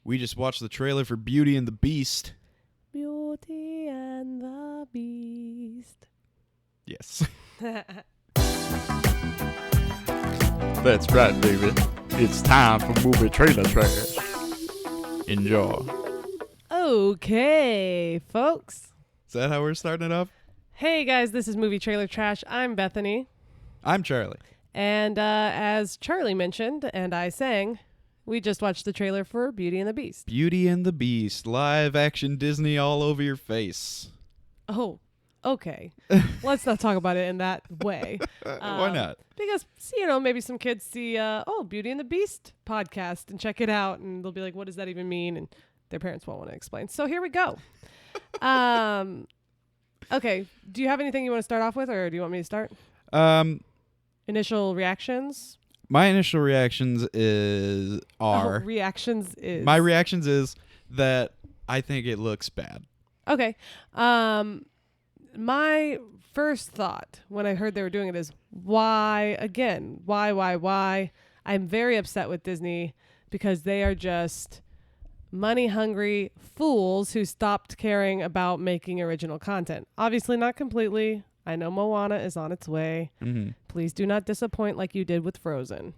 We just watched the trailer for Beauty and the Beast. Beauty and the Beast. Yes. That's right, baby. It's time for movie trailer trash. Enjoy. Okay, folks. Is that how we're starting it off? Hey, guys, this is Movie Trailer Trash. I'm Bethany. I'm Charlie. And as Charlie mentioned, and I sang, we just watched the trailer for Beauty and the Beast. Beauty and the Beast. Live action Disney all over your face. Oh, okay. Let's not talk about it in that way. Why not? Because, maybe some kids see, Beauty and the Beast podcast and check it out, and they'll be like, what does that even mean? And their parents won't want to explain. So here we go. Okay. Do you have anything you want to start off with, or do you want me to start? Initial reactions? My initial reactions are My reactions is that I think it looks bad. Okay. My first thought when I heard they were doing it is, why again? Why? I'm very upset with Disney because they are just money-hungry fools who stopped caring about making original content. Obviously not completely. I know Moana is on its way. Mm-hmm. Please do not disappoint like you did with Frozen.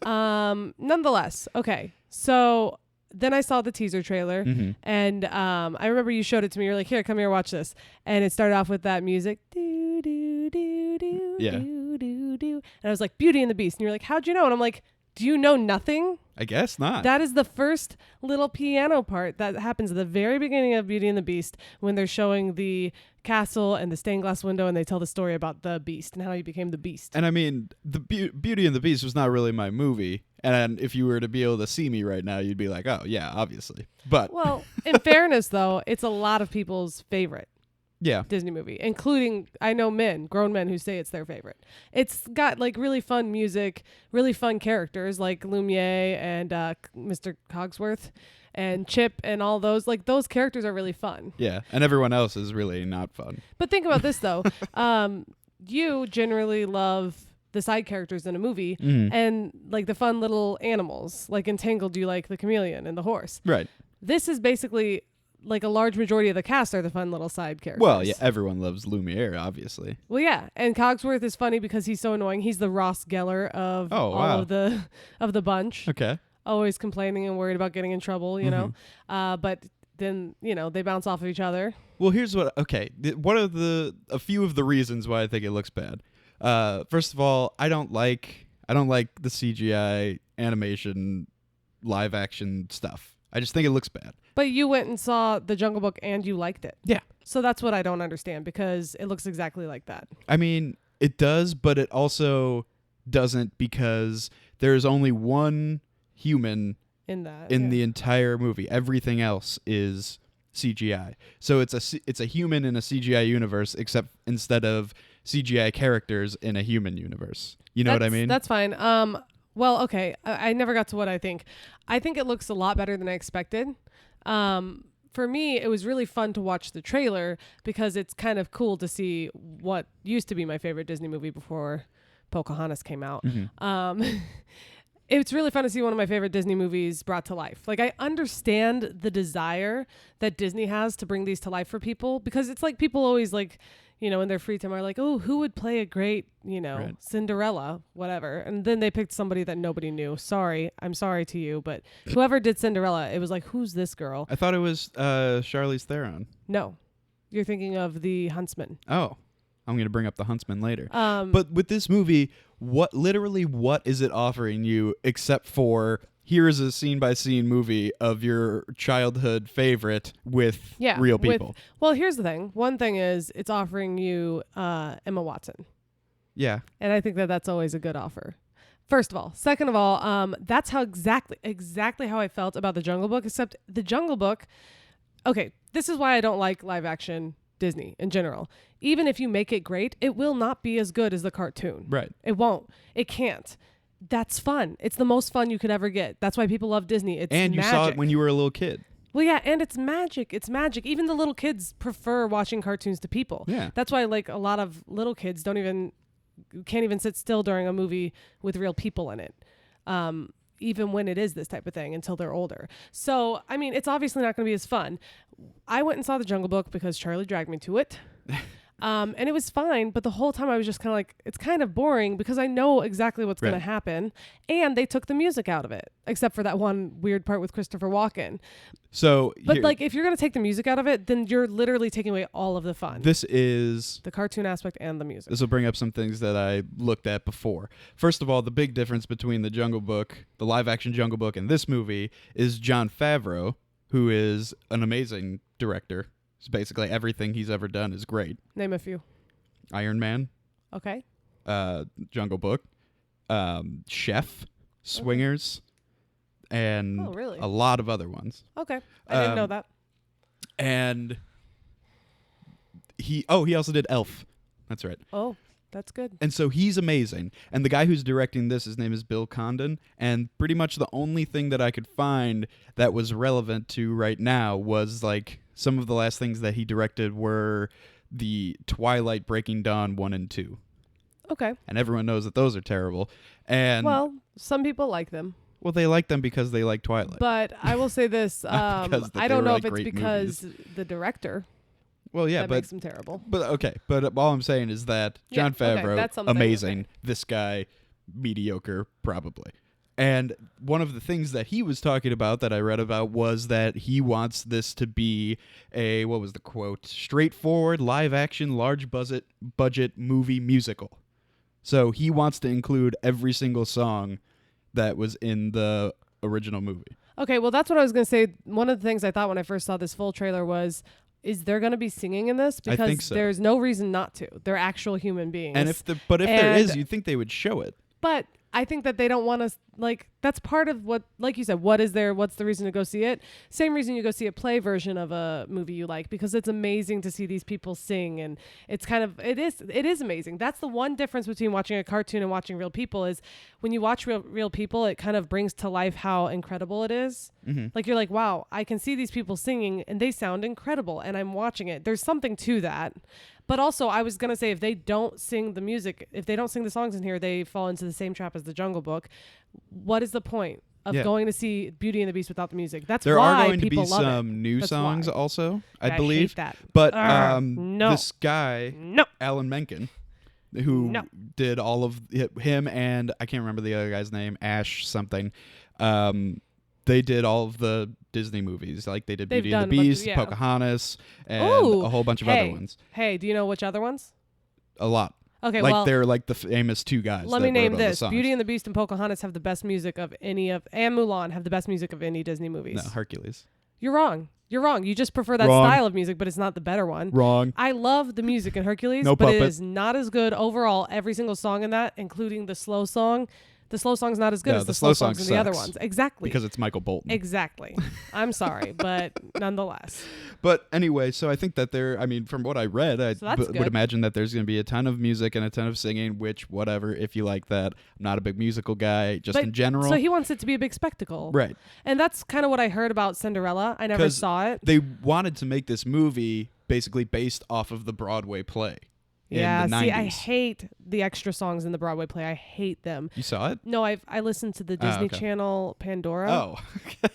Nonetheless, okay. So then I saw the teaser trailer, and I remember you showed it to me. You're like, here, come here, watch this. And it started off with that music. Do, do, do, do, Yeah. do, do, do. And I was like, Beauty and the Beast. And you're like, how'd you know? And I'm like, do you know nothing? I guess not. That is the first little piano part that happens at the very beginning of Beauty and the Beast when they're showing the castle and the stained glass window, and they tell the story about the Beast and how he became the Beast. And I mean, the Beauty and the Beast was not really my movie. And if you were to be able to see me right now, you'd be like, oh, yeah, obviously. But well, in fairness, though, it's a lot of people's favorite Disney movie, including, I know grown men who say it's their favorite. It's got like really fun music, really fun characters like Lumiere and Mr. Cogsworth and Chip and all those. Like, those characters are really fun. Yeah, and everyone else is really not fun. But think about this, though. You generally love the side characters in a movie and like the fun little animals. Like in Tangled, you like the chameleon and the horse. Right. This is basically like a large majority of the cast are the fun little side characters. Well, yeah, everyone loves Lumiere, obviously. Well, yeah, and Cogsworth is funny because he's so annoying. He's the Ross Geller of all of the bunch. Okay. Always complaining and worried about getting in trouble, you know. But then, they bounce off of each other. Well, here's what. Okay, one of a few of the reasons why I think it looks bad. First of all, I don't like the CGI animation, live action stuff. I just think it looks bad. But you went and saw The Jungle Book and you liked it. Yeah. So that's what I don't understand, because it looks exactly like that. I mean, it does, but it also doesn't, because there's only one human in the entire movie. Everything else is CGI. So it's a human in a CGI universe, except instead of CGI characters in a human universe. You know what I mean? That's fine. Well, okay. I never got to what I think. I think it looks a lot better than I expected. For me, it was really fun to watch the trailer because it's kind of cool to see what used to be my favorite Disney movie before Pocahontas came out. It's really fun to see one of my favorite Disney movies brought to life. Like, I understand the desire that Disney has to bring these to life for people, because it's like people always like, in their free time are like, oh, who would play a great, Right. Cinderella, whatever. And then they picked somebody that nobody knew. I'm sorry to you, but whoever did Cinderella, it was like, who's this girl? I thought it was Charlize Theron. No, you're thinking of The Huntsman. Oh, I'm going to bring up The Huntsman later. But with this movie, what is it offering you except for, here is a scene-by-scene movie of your childhood favorite with real people? Well, here's the thing. One thing is it's offering you Emma Watson. Yeah. And I think that's always a good offer. First of all. Second of all, that's how exactly how I felt about The Jungle Book, except The Jungle Book, okay, this is why I don't like live-action Disney in general. Even if you make it great, it will not be as good as the cartoon. Right. It won't. It can't. That's fun. It's the most fun you could ever get. That's why people love Disney. It's and you magic. saw it when you were a little kid. Well, yeah, and it's magic. It's magic. Even the little kids prefer watching cartoons to people. Yeah. That's why, like, a lot of little kids can't even sit still during a movie with real people in it. even when it is this type of thing until they're older. So, I mean, it's obviously not going to be as fun. I went and saw The Jungle Book because Charlie dragged me to it. And it was fine, but the whole time I was just kind of like, it's kind of boring because I know exactly what's going to happen. And they took the music out of it, except for that one weird part with Christopher Walken. So, but like, if you're going to take the music out of it, then you're literally taking away all of the fun. This is the cartoon aspect and the music. This will bring up some things that I looked at before. First of all, the big difference between the Jungle Book, the live action Jungle Book, and this movie is Jon Favreau, who is an amazing director. So basically everything he's ever done is great. Name a few. Iron Man. Okay. Jungle Book. Chef. Swingers. And a lot of other ones. Okay. I didn't know that. And he also did Elf. That's right. Oh, that's good. And so he's amazing. And the guy who's directing this, his name is Bill Condon. And pretty much the only thing that I could find that was relevant to right now was like some of the last things that he directed were the Twilight Breaking Dawn 1 and 2. Okay. And everyone knows that those are terrible. And well, some people like them. Well, they like them because they like Twilight. But I will say this. I don't know if it's because the director. Well, yeah, that makes them terrible. But okay, but all I'm saying is that Jon Favreau, amazing. This guy, mediocre, probably. And one of the things that he was talking about that I read about was that he wants this to be a, what was the quote? Straightforward, live-action, large-budget movie musical. So he wants to include every single song that was in the original movie. Okay, well, that's what I was going to say. One of the things I thought when I first saw this full trailer was, is there going to be singing in this? Because I think so. There's no reason not to. They're actual human beings. And if there is, you'd think they would show it. But I think that they don't want to, like, that's part of what, like you said, what's the reason to go see it? Same reason you go see a play version of a movie you like, because it's amazing to see these people sing, and it's kind of, it is amazing. That's the one difference between watching a cartoon and watching real people is when you watch real people, it kind of brings to life how incredible it is. Mm-hmm. Like, you're like, wow, I can see these people singing and they sound incredible, and I'm watching it. There's something to that. But also, I was going to say, if they don't sing the music, if they don't sing the songs in here, they fall into the same trap as the Jungle Book. What is the point of going to see Beauty and the Beast without the music? That's there why are going to people be love some it. new That's songs why. also, I hate believe. that. But No. this guy, Alan Menken, who did all of him and I can't remember the other guy's name, Ash something. They did all of the Disney movies. Like they did Beauty and the Beast, Pocahontas, and a whole bunch of other ones. Hey, do you know which other ones? A lot. Okay, like they're like the famous two guys. Let me name this. Beauty and the Beast and Pocahontas have the best music of and Mulan have the best music of any Disney movies. No, Hercules. You're wrong. You just prefer that style of music, but it's not the better one. Wrong. I love the music in Hercules, no but puppet. It is not as good overall. Every single song in that, including the slow song. The slow song's not as good as the slow songs in the other ones. Exactly. Because it's Michael Bolton. Exactly. I'm sorry, but nonetheless. But anyway, so I think that from what I read, I would imagine that there's going to be a ton of music and a ton of singing, which, whatever, if you like that. I'm not a big musical guy, in general. So he wants it to be a big spectacle. Right. And that's kind of what I heard about Cinderella. I never saw it. They wanted to make this movie basically based off of the Broadway play. Yeah, in the 90s. See, I hate the extra songs in the Broadway play. I hate them. You saw it? No, I listened to the Disney Channel Pandora. Oh.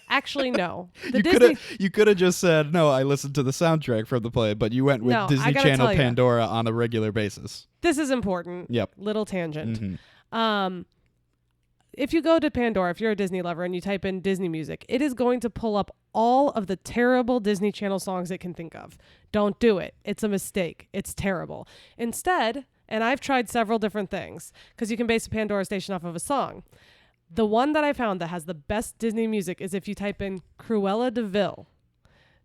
Actually, no. You could have just said, no, I listened to the soundtrack from the play, but you went with Disney Channel Pandora on a regular basis. This is important. Yep. Little tangent. Mm-hmm. If you go to Pandora, if you're a Disney lover and you type in Disney music, it is going to pull up all of the terrible Disney Channel songs it can think of. Don't do it. It's a mistake. It's terrible. Instead, and I've tried several different things, because you can base a Pandora station off of a song. The one that I found that has the best Disney music is if you type in Cruella de Vil.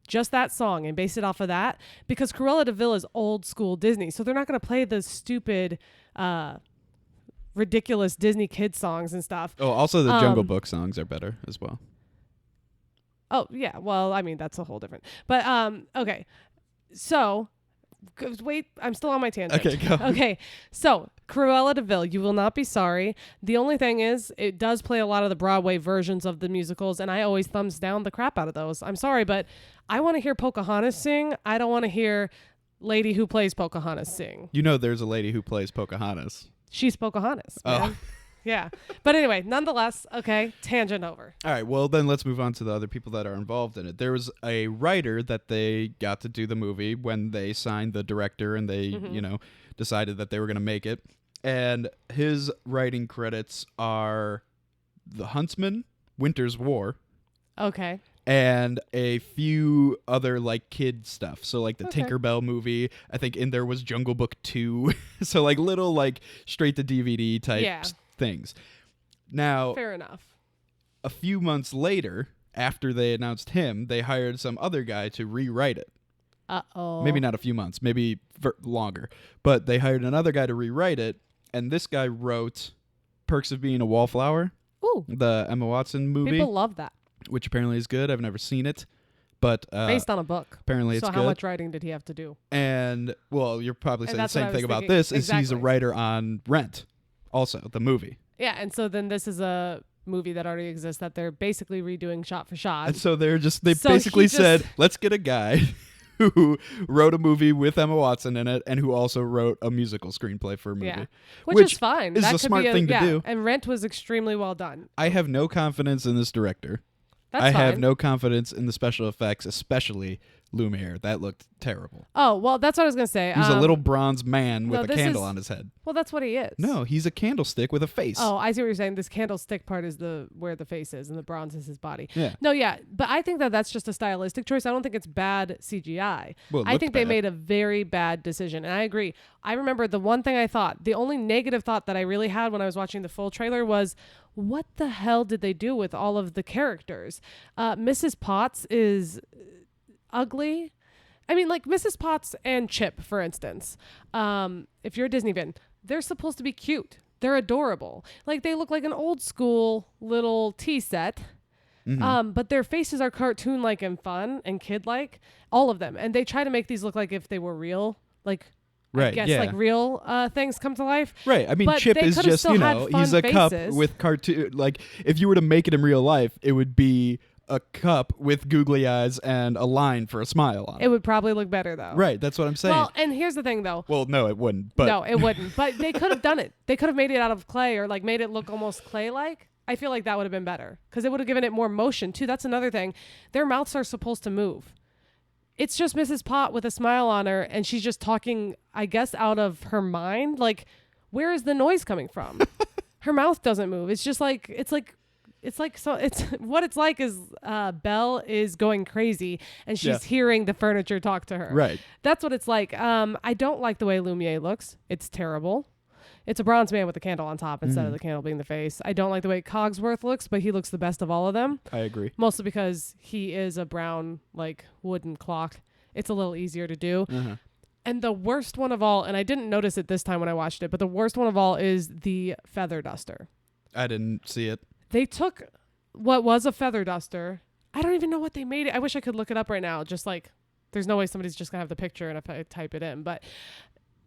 Just that song and base it off of that, because Cruella de Vil is old school Disney. So they're not going to play the stupid... ridiculous Disney kid songs and stuff. Oh, also the Jungle Book songs are better as well. Oh, yeah. Well, I mean, that's a whole different. But, okay. So, wait, I'm still on my tangent. Okay, go. Okay. So, Cruella de Vil, you will not be sorry. The only thing is, it does play a lot of the Broadway versions of the musicals, and I always thumbs down the crap out of those. I'm sorry, but I want to hear Pocahontas sing. I don't want to hear lady who plays Pocahontas sing. You know there's a lady who plays Pocahontas. She's Pocahontas, man. Yeah. But anyway, nonetheless, okay, tangent over. All right, well, then let's move on to the other people that are involved in it. There was a writer that they got to do the movie when they signed the director and they, decided that they were going to make it. And his writing credits are The Huntsman, Winter's War, Okay. and a few other like kid stuff. So like the Okay. Tinkerbell movie, I think in there was Jungle Book 2. So like little like straight to DVD type things. Now, Fair enough. a few months later, after they announced him, they hired some other guy to rewrite it. Uh-oh. Maybe not a few months, maybe longer. But they hired another guy to rewrite it, and this guy wrote Perks of Being a Wallflower, Ooh. the Emma Watson movie, People love that. which apparently is good. I've never seen it, but Based on a book. apparently it's So good. how much writing did he have to do? And, well, you're probably saying the that's what same I thing was about thinking. this, is he's a Exactly. writer on Rent, also, the movie. Yeah, and so then this is a movie that already exists that they're basically redoing shot for shot. And so they So basically he just- said, let's get a guy who wrote a movie with Emma Watson in it and who also wrote a musical screenplay for a movie. Yeah. Which Which is fine. is That a could smart be thing to do. And Rent was extremely well done. I have no confidence in this director. That's I fine. have no confidence in the special effects, especially Lumiere. That looked terrible. Oh, well, that's what I was going to say. He's a little bronze man with no, a this candle is- on his head. Well, that's what he is. No, he's a candlestick with a face. Oh, I see what you're saying. This candlestick part is where the face is, and the bronze is his body. Yeah. No, yeah, but I think that that's just a stylistic choice. I don't think it's bad CGI. Well, it I looked think they bad. made a very bad decision, and I agree. I remember the one thing I thought, the only negative thought that I really had when I was watching the full trailer was, what the hell did they do with all of the characters? Mrs. Potts is ugly. I mean, like Mrs. Potts and Chip, for instance. If you're a Disney fan, they're supposed to be cute. They're adorable. Like they look like an old school little tea set. But their faces are cartoon-like and fun and kid-like, all of them. And they try to make these look like if they were real, like I Right, guess yeah. like real things come to life. Right. I mean, But Chip they is could've just, still had he's fun a cup faces. with cartoon. Like, if you were to make it in real life, it would be a cup with googly eyes and a line for a smile on it. It would probably look better though. Right. That's what I'm saying. Well, and here's the thing though. Well, no, it wouldn't. But No, it wouldn't. But they could have done it. They could have made it out of clay or like made it look almost clay-like. I feel like that would have been better because it would have given it more motion too. That's another thing. Their mouths are supposed to move. It's just Mrs. Pot with a smile on her and she's just talking, I guess, out of her mind. Like, where is the noise coming from? Her mouth doesn't move. It's just like, so it's what it's like is Belle is going crazy and she's Yeah. hearing the furniture talk to her. Right. That's what it's like. I don't like the way Lumiere looks. It's terrible. It's a bronze man with a candle on top instead of the candle being the face. I don't like the way Cogsworth looks, but he looks the best of all of them. I agree. Mostly because he is a brown, like, wooden clock. It's a little easier to do. Uh-huh. And the worst one of all, and I didn't notice it this time when I watched it, but the worst one of all is the feather duster. I didn't see it. They took what was a feather duster. I don't even know what they made it. I wish I could look it up right now. Just like, there's no way somebody's just going to have the picture and if I type it in. But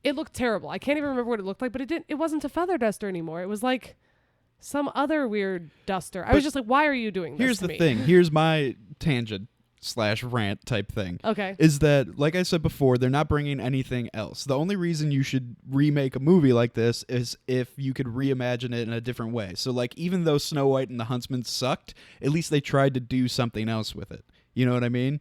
it looked terrible. I can't even remember what it looked like, but it wasn't a feather duster anymore. It was like some other weird duster. I was just like, why are you doing this Here's to the me? thing. Here's my tangent / rant type thing. Okay. Is that, like I said before, they're not bringing anything else. The only reason you should remake a movie like this is if you could reimagine it in a different way. So, like, even though Snow White and the Huntsman sucked, at least they tried to do something else with it. You know what I mean?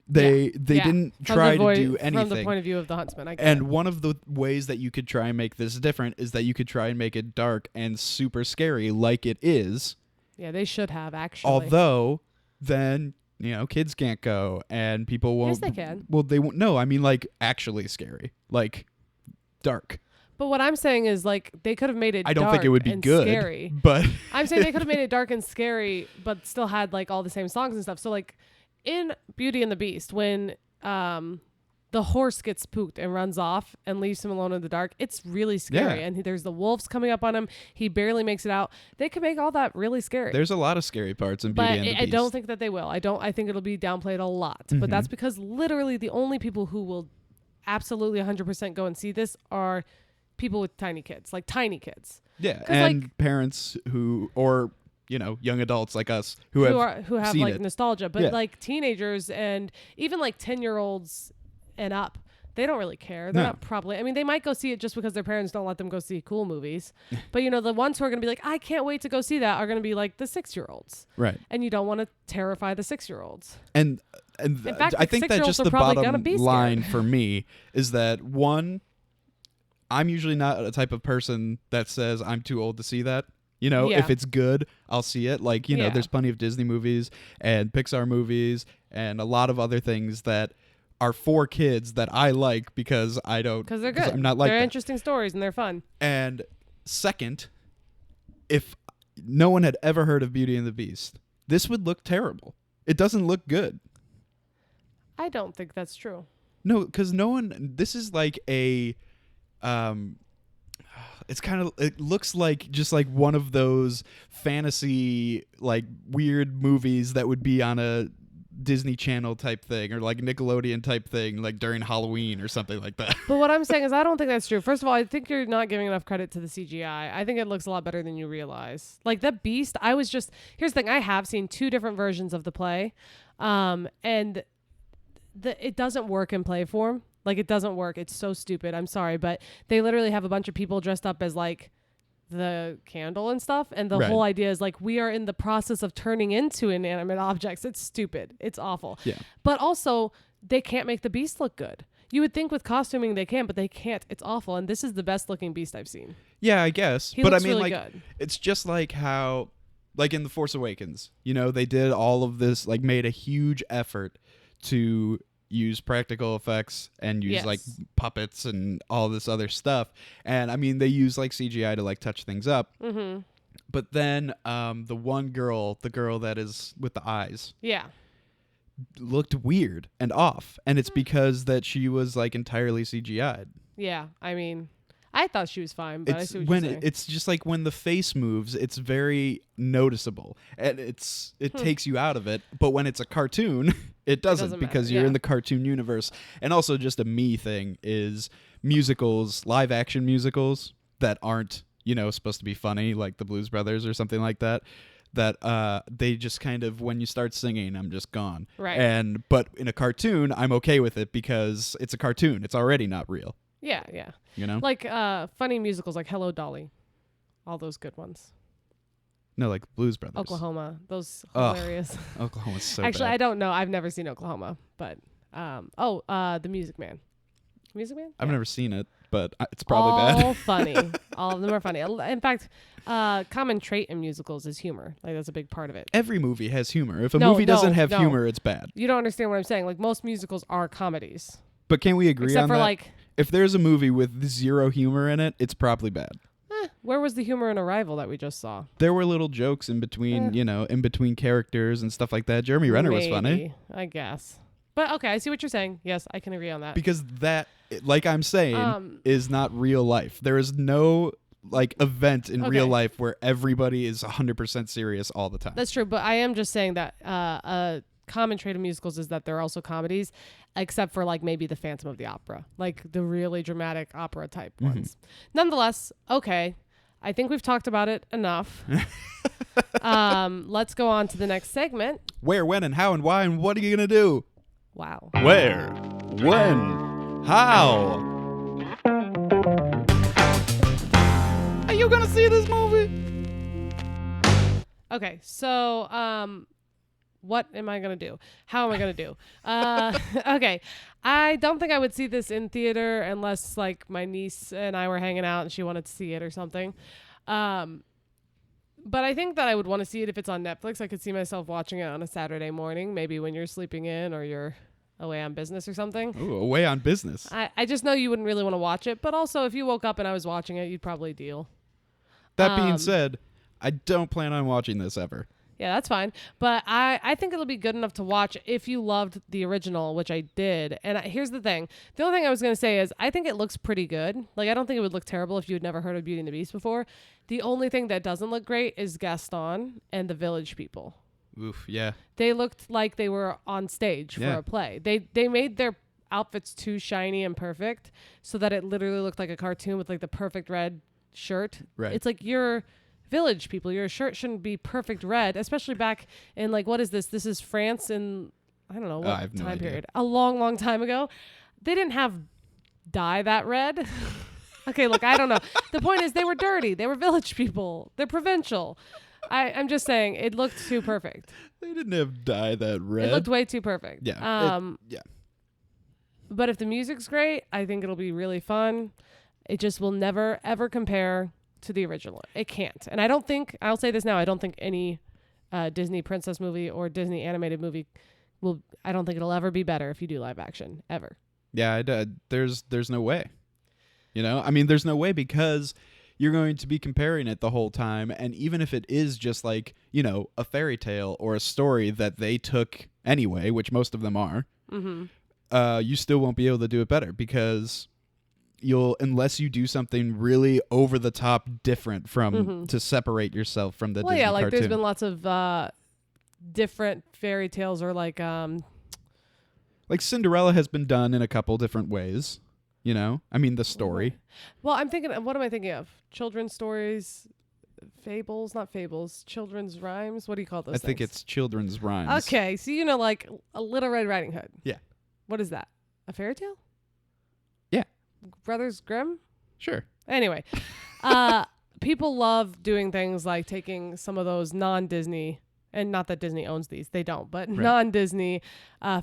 They Yeah. didn't From try the to do From the anything. point of view of the huntsman. I get And it. one of the ways that you could try and make this different is that you could try and make it dark and super scary like it is. Yeah, they should have actually. Although, then, kids can't go and people won't. Yes, they can. Well, they won't. No, I mean, like, actually scary. Like, dark. But what I'm saying is, like, they could have made it I don't dark think it would be and good. scary. But I'm saying they could have made it dark and scary, but still had, like, all the same songs and stuff. So, like, in Beauty and the Beast, when the horse gets spooked and runs off and leaves him alone in the dark, it's really scary. Yeah. And there's the wolves coming up on him. He barely makes it out. They could make all that really scary. there's a lot of scary parts in Beauty But and the I Beast. don't think that they will. I think it'll be downplayed a lot. But that's because literally the only people who will absolutely 100% go and see this are people with tiny kids, like tiny kids. Yeah, 'Cause, and like- parents or young adults like us who have who have seen like it. nostalgia, but Yeah. like teenagers and even like 10-year-olds and up, They don't really care. They're No. not probably. I mean, they might go see it just because their parents don't let them go see cool movies. But, the ones who are going to be like, I can't wait to go see that are going to be like the 6-year-olds. Right. And you don't want to terrify the 6-year-olds. And In fact, I think that 6-year-olds just are the probably bottom gonna be line scared. for me is that, one, I'm usually not a type of person that says I'm too old to see that. Yeah. If it's good, I'll see it. Like, Yeah. there's plenty of Disney movies and Pixar movies and a lot of other things that are for kids that I like because I don't. Because they're good. I'm not like they're that. interesting stories and they're fun. And second, if no one had ever heard of Beauty and the Beast, this would look terrible. It doesn't look good. I don't think that's true. No, because no one. This is like a. It's kind of. It looks like just like one of those fantasy like weird movies that would be on a Disney Channel type thing or like Nickelodeon type thing, like during Halloween or something like that. But what I'm saying is I don't think that's true. First of all, I think you're not giving enough credit to the CGI. I think it looks a lot better than you realize. Like the Beast, here's the thing. I have seen 2 different versions of the play. And it doesn't work in play form. Like it doesn't work. It's so stupid. I'm sorry, but they literally have a bunch of people dressed up as like the candle and stuff, and the Right. whole idea is like we are in the process of turning into inanimate objects. It's stupid. It's awful. Yeah. But also they can't make the Beast look good. You would think with costuming they can, but they can't. It's awful. And this is the best looking Beast I've seen. Yeah, I guess. He But looks I mean, really like, good. it's just like how, like in The Force Awakens, they did all of this, like made a huge effort to use practical effects and use Yes. like puppets and all this other stuff. And I mean, they use like CGI to like touch things up. Mm-hmm. But then the one girl, the girl that is with the eyes, Yeah. looked weird and off. And it's because that she was like entirely CGI'd. Yeah. I mean, I thought she was fine, but I It's see what when you're saying. it's just like when the face moves, it's very noticeable and it takes you out of it. But when it's a cartoon, it doesn't doesn't because matter, you're yeah. in the cartoon universe. And also, just a me thing is musicals, live action musicals that aren't supposed to be funny, like the Blues Brothers or something like that. That they just kind of, when you start singing, I'm just gone. Right. But in a cartoon, I'm okay with it because it's a cartoon. It's already not real. Yeah, yeah. Like Funny musicals like Hello Dolly. All those good ones. no, like Blues Brothers. Oklahoma. Those Ugh. hilarious. Oklahoma's so Actually, bad. I don't know. I've never seen Oklahoma, but The Music Man. Music Man? I've Yeah. never seen it, but it's probably All bad. funny. All of them are funny. In fact, common trait in musicals is humor. Like that's a big part of it. Every movie has humor. If a No, movie doesn't no, have no. humor, it's bad. You don't understand what I'm saying. Like most musicals are comedies, But can we agree except on for that? like, If there's a movie with zero humor in it, it's probably bad. where was the humor in Arrival that we just saw? There were little jokes in between, in between characters and stuff like that. Jeremy Renner was funny. Maybe, I guess. But okay, I see what you're saying. Yes, I can agree on that. Because that, like I'm saying, is not real life. There is no like event in real Okay. life where everybody is 100% serious all the time. That's true, but I am just saying that a common trait of musicals is that they're also comedies, except for like maybe the Phantom of the Opera, like the really dramatic opera type ones. Nonetheless, okay, I think we've talked about it enough. Let's go on to the next segment. Where, when, and how, and why, and what are you gonna do? Wow. Where? When? How? Are you gonna see this movie? Okay, so what am I gonna do? How am I gonna do? Okay, I don't think I would see this in theater unless like my niece and I were hanging out and she wanted to see it or something. But I think that I would want to see it if it's on Netflix. I could see myself watching it on a Saturday morning, maybe when you're sleeping in or you're away on business or something. Ooh, away on business. I just know you wouldn't really want to watch it, but also if you woke up and I was watching it, you'd probably deal. That being said, I don't plan on watching this ever. Yeah, that's fine. But I think it'll be good enough to watch if you loved the original, which I did. And here's the thing. The only thing I was going to say is I think it looks pretty good. Like, I don't think it would look terrible if you had never heard of Beauty and the Beast before. The only thing that doesn't look great is Gaston and the village people. Oof, yeah. They looked like they were on stage Yeah. for a play. They made their outfits too shiny and perfect so that it literally looked like a cartoon with like the perfect red shirt. Right. It's like you're village people. Your shirt shouldn't be perfect red, especially back in like, what is this? This is France in, I don't know I what have no time idea. period. A long, long time ago. They didn't have dye that red. Okay, look, I don't know. The point is they were dirty. They were village people. They're provincial. I'm just saying it looked too perfect. They didn't have dye that red. It looked way too perfect. Yeah. Yeah. But if the music's great, I think it'll be really fun. It just will never, ever compare to the original. It can't. And I'll say this now, I don't think any Disney princess movie or Disney animated movie I don't think it'll ever be better if you do live action, ever. Yeah, there's no way. You know? I mean, there's no way because you're going to be comparing it the whole time. And even if it is just like, you know, a fairy tale or a story that they took anyway, which most of them are, you still won't be able to do it better because unless you do something really over the top different from to separate yourself from the Disney cartoon. There's been lots of different fairy tales or like Cinderella has been done in a couple different ways, you know? I mean, the story. Well, I'm thinking, what am I thinking of? Children's stories, not fables, children's rhymes? What do you call those I think it's children's rhymes. Okay, so you know, like a Little Red Riding Hood. Yeah. What is that? A fairy tale? Yeah. Brothers Grimm? Sure. Anyway, people love doing things like taking some of those non-Disney, and not that Disney owns these, they don't, but non-Disney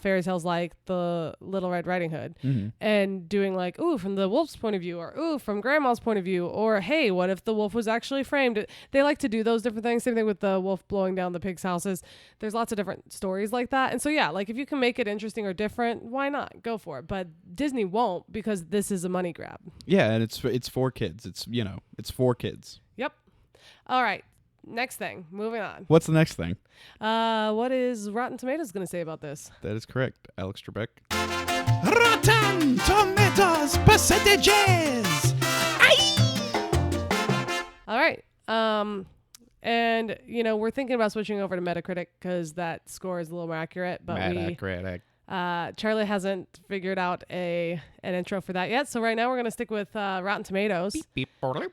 fairy tales like the Little Red Riding Hood, and doing like, ooh, from the wolf's point of view, or ooh, from grandma's point of view, or hey, what if the wolf was actually framed? They like to do those different things. Same thing with the wolf blowing down the pig's houses. There's lots of different stories like that. And so, yeah, like if you can make it interesting or different, why not? Go for it. But Disney won't because this is a money grab. Yeah, and it's for kids. It's for kids. Yep. All right. Next thing, moving on. What's the next thing? What is Rotten Tomatoes going to say about this? That is correct, Alex Trebek. Rotten Tomatoes percentages. All right. And we're thinking about switching over to Metacritic because that score is a little more accurate. But Metacritic. Charlie hasn't figured out an intro for that yet. So right now we're going to stick with Rotten Tomatoes. Beep, beep.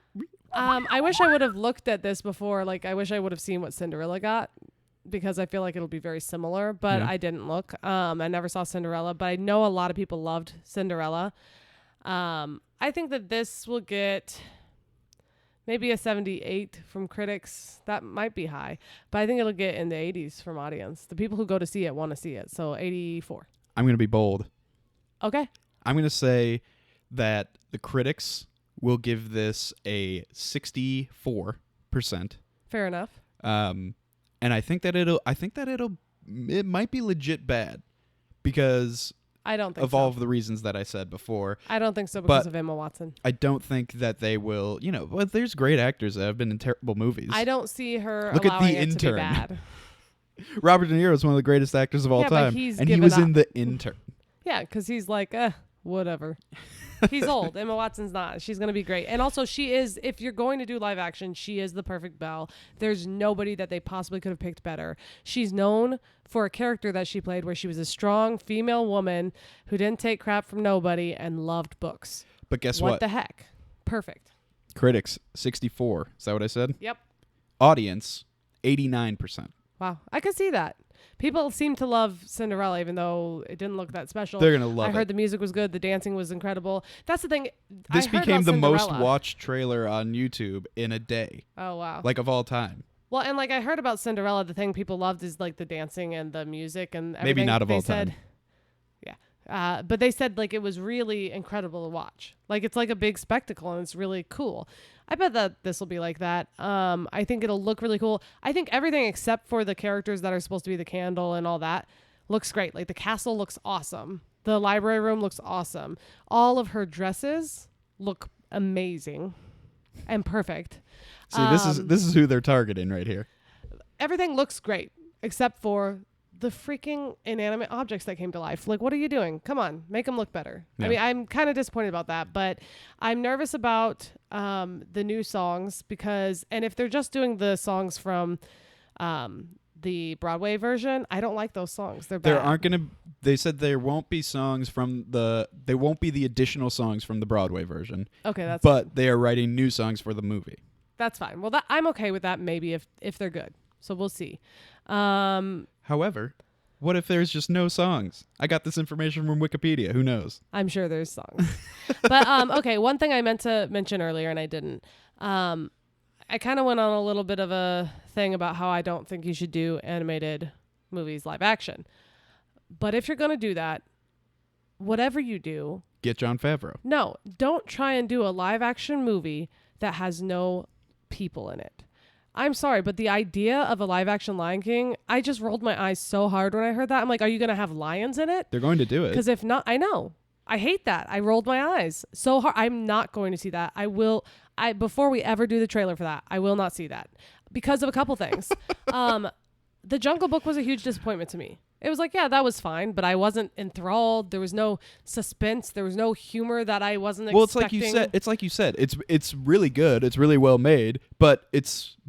I wish I would have looked at this before. Like, I wish I would have seen what Cinderella got because I feel like it'll be very similar, but I didn't look. I never saw Cinderella, but I know a lot of people loved Cinderella. I think that this will get maybe a 78 from critics. That might be high, but I think it'll get in the 80s from audience. The people who go to see it want to see it. So 84. I'm going to be bold. Okay. I'm going to say that the critics will give this a 64%. Fair enough. And I think that it might be legit bad because I don't think of all of the reasons that I said before. I don't think so because of Emma Watson. I don't think that they will, but there's great actors that have been in terrible movies. I don't see her Look at The it to be Intern. bad. Robert De Niro is one of the greatest actors of all time. But he was in The Intern. Yeah, because he's like, whatever. He's old. Emma Watson's not. She's going to be great. And also she is, if you're going to do live action, she is the perfect Belle. There's nobody that they possibly could have picked better. She's known for a character that she played where she was a strong female woman who didn't take crap from nobody and loved books. But guess what? What the heck? Perfect. Critics, 64. Is that what I said? Yep. Audience, 89%. Wow. I could see that. People seem to love Cinderella, even though it didn't look that special. They're going to love it. I heard the music was good. The dancing was incredible. That's the thing. This became the most watched trailer on YouTube in a day. Oh, wow. Like of all time. Well, and like I heard about Cinderella, the thing people loved is like the dancing and the music and everything. Maybe not of all time. Yeah. But they said like it was really incredible to watch. Like it's like a big spectacle and it's really cool. I bet that this will be like that. I think it'll look really cool. I think everything except for the characters that are supposed to be the candle and all that looks great. Like the castle looks awesome. The library room looks awesome. All of her dresses look amazing and perfect. See, this is who they're targeting right here. Everything looks great except for the freaking inanimate objects that came to life. Like, what are you doing? Come on, make them look better. Yeah. I mean, I'm kind of disappointed about that, but I'm nervous about the new songs because, and if they're just doing the songs from the Broadway version, I don't like those songs. They're bad. They said there won't be songs there won't be the additional songs from the Broadway version. Okay, but they are writing new songs for the movie. That's fine. Well, I'm okay with that maybe if they're good. So we'll see. However, What if there's just no songs? I got this information from Wikipedia. Who knows? I'm sure there's songs. But okay, one thing I meant to mention earlier and I didn't. I kind of went on a little bit of a thing about how I don't think you should do animated movies live action. But if you're going to do that, whatever you do, get Jon Favreau. No, don't try and do a live action movie that has no people in it. I'm sorry, but the idea of a live action Lion King, I just rolled my eyes so hard when I heard that. I'm like, are you going to have lions in it? They're going to do it. Because if not, I know. I hate that. I rolled my eyes so hard. I'm not going to see that. Before we ever do the trailer for that, I will not see that because of a couple things. The Jungle Book was a huge disappointment to me. It was like, yeah, that was fine, but I wasn't enthralled. There was no suspense. There was no humor that I wasn't expecting. It's like you said. It's really good. It's really well made, but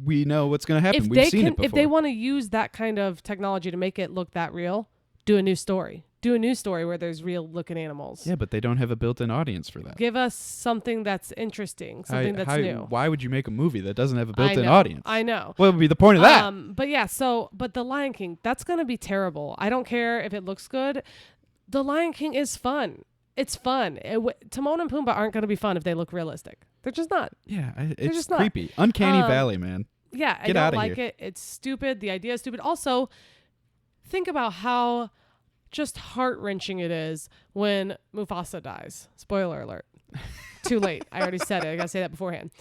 we know what's going to happen. We've seen it before. If they want to use that kind of technology to make it look that real, do a new story. Do a new story where there's real looking animals. Yeah, but they don't have a built-in audience for that. Give us something that's interesting, something that's new. Why would you make a movie that doesn't have a built-in audience? I know. What would be the point of that? But The Lion King, that's going to be terrible. I don't care if it looks good. The Lion King is fun. It's fun. Timon and Pumbaa aren't going to be fun if they look realistic. They're just not. Yeah, it's creepy. Uncanny Valley, man. Yeah, I don't like it. It's stupid. The idea is stupid. Also, think about how just heart-wrenching it is when Mufasa dies. Spoiler alert. Too late. I already said it. I gotta say that beforehand.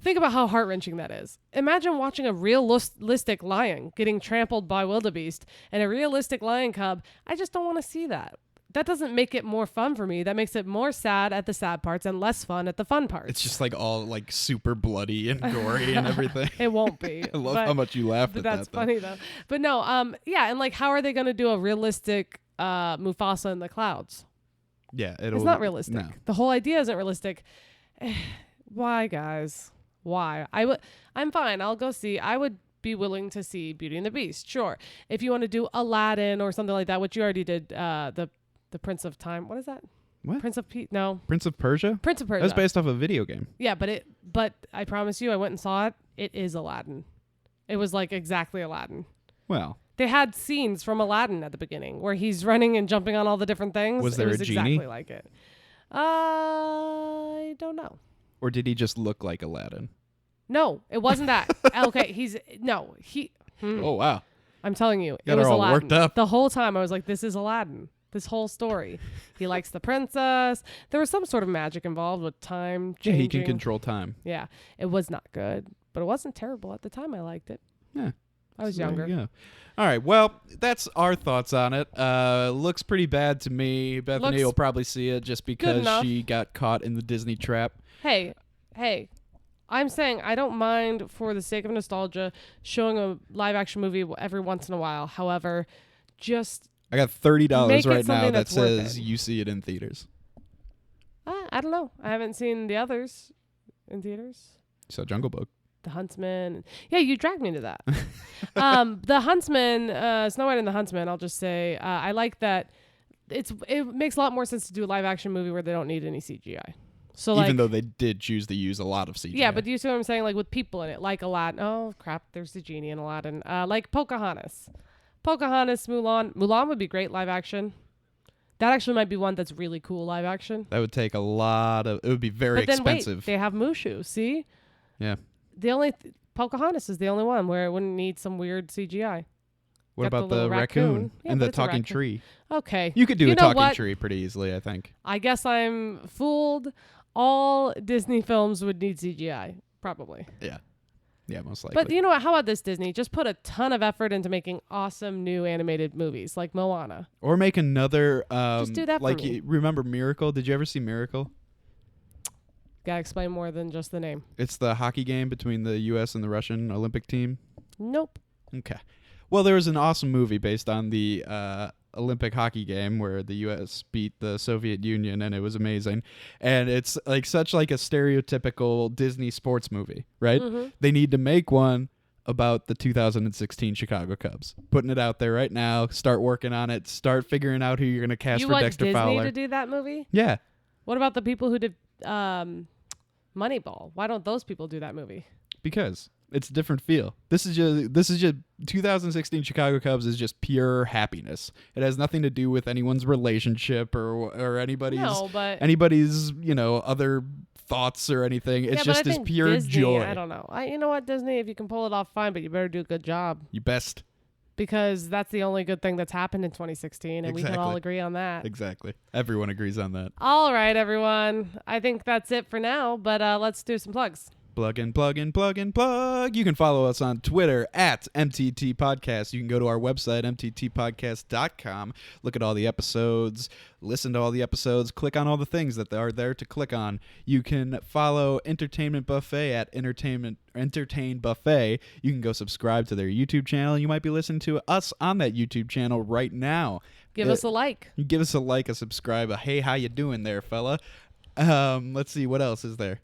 Think about how heart-wrenching that is. Imagine watching a realistic lion getting trampled by wildebeest and a realistic lion cub. I just don't want to see that. That doesn't make it more fun for me. That makes it more sad at the sad parts and less fun at the fun parts. It's just like all like super bloody and gory and everything. It won't be. I love how much you laughed at that. That's funny though. But no, yeah, and like how are they going to do a realistic Mufasa in the clouds? Yeah, it's not realistic. No. The whole idea isn't realistic. Why, guys? Why? I'm fine. I'll go see. I would be willing to see Beauty and the Beast. Sure. If you want to do Aladdin or something like that, which you already did, the Prince of Time. What is that? What? Prince of No. Prince of Persia? Prince of Persia. That's based off a video game. Yeah, but I promise you, I went and saw it. It is Aladdin. It was like exactly Aladdin. Well. They had scenes from Aladdin at the beginning where he's running and jumping on all the different things. Was there a genie? Exactly like it. I don't know. Or did he just look like Aladdin? No, it wasn't that. Okay, Oh, wow. I'm telling you, Got it was her all Aladdin. worked up. The whole time I was like, this is Aladdin. This whole story. He likes the princess. There was some sort of magic involved with time changing. Yeah, he can control time. Yeah, it was not good, but it wasn't terrible at the time. I liked it. Yeah. I was younger. Yeah. All right. Well, that's our thoughts on it. Looks pretty bad to me. Bethany will probably see it just because she got caught in the Disney trap. Hey. I'm saying I don't mind, for the sake of nostalgia, showing a live action movie every once in a while. However, just I got $30 right now that says it. you see it in theaters. I don't know. I haven't seen the others in theaters. So Jungle Book. The Huntsman. Yeah, you dragged me to that. The Huntsman, Snow White and the Huntsman, I'll just say, I like that it makes a lot more sense to do a live action movie where they don't need any CGI. So even though they did choose to use a lot of CGI. Yeah, but do you see what I'm saying? Like with people in it, like Aladdin. Oh, crap, there's the genie in Aladdin. Like Pocahontas, Mulan. Mulan would be great live action. That actually might be one that's really cool live action. That would take a lot of... It would be very expensive. Wait, they have Mushu, see? Yeah. Pocahontas is the only one where it wouldn't need some weird CGI. What about the raccoon and the talking tree? Okay. You could do a talking tree pretty easily, I think. I guess I'm fooled. All Disney films would need CGI, probably. Yeah. Yeah, most likely. But you know what? How about this, Disney? Just put a ton of effort into making awesome new animated movies like Moana. Or make another... just do that for me. Remember Miracle? Did you ever see Miracle? Gotta explain more than just the name. It's the hockey game between the U.S. and the Russian Olympic team. Nope. Okay. Well, there was an awesome movie based on the Olympic hockey game where the U.S. beat the Soviet Union, and it was amazing. And it's like such like a stereotypical Disney sports movie, right? Mm-hmm. They need to make one about the 2016 Chicago Cubs. Putting it out there right now. Start working on it. Start figuring out who you're going to cast for Dexter Fowler. You want Disney to do that movie? Yeah. What about the people who did Moneyball? Why don't those people do that movie? Because It's a different feel. This is just 2016 Chicago Cubs is just pure happiness. It has nothing to do with anyone's relationship or anybody's other thoughts or anything. It's just this pure Disney, joy. I don't know. You know what, Disney, if you can pull it off, fine, but you better do a good job. You best. Because that's the only good thing that's happened in 2016, and we can all agree on that. Exactly. Everyone agrees on that. All right, everyone. I think that's it for now, but let's do some plugs. Plug and plug and plug and plug. You can follow us on Twitter at MTT Podcast. You can go to our website, mttpodcast.com. Look at all the episodes, listen to all the episodes, click on all the things that are there to click on. You can follow Entertainment Buffet at Entertain Buffet. You can go subscribe to their YouTube channel. You might be listening to us on that YouTube channel right now. Give us a like. Give us a like, a subscribe, a hey, how you doing there, fella? Let's see, what else is there?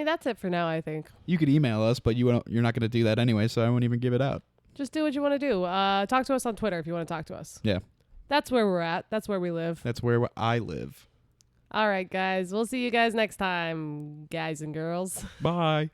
That's it for now, I think. You could email us, but you're not going to do that anyway, so I won't even give it out. Just do what you want to do. Talk to us on Twitter if you want to talk to us. Yeah. That's where we're at. That's where we live. That's where I live. All right, guys. We'll see you guys next time, guys and girls. Bye.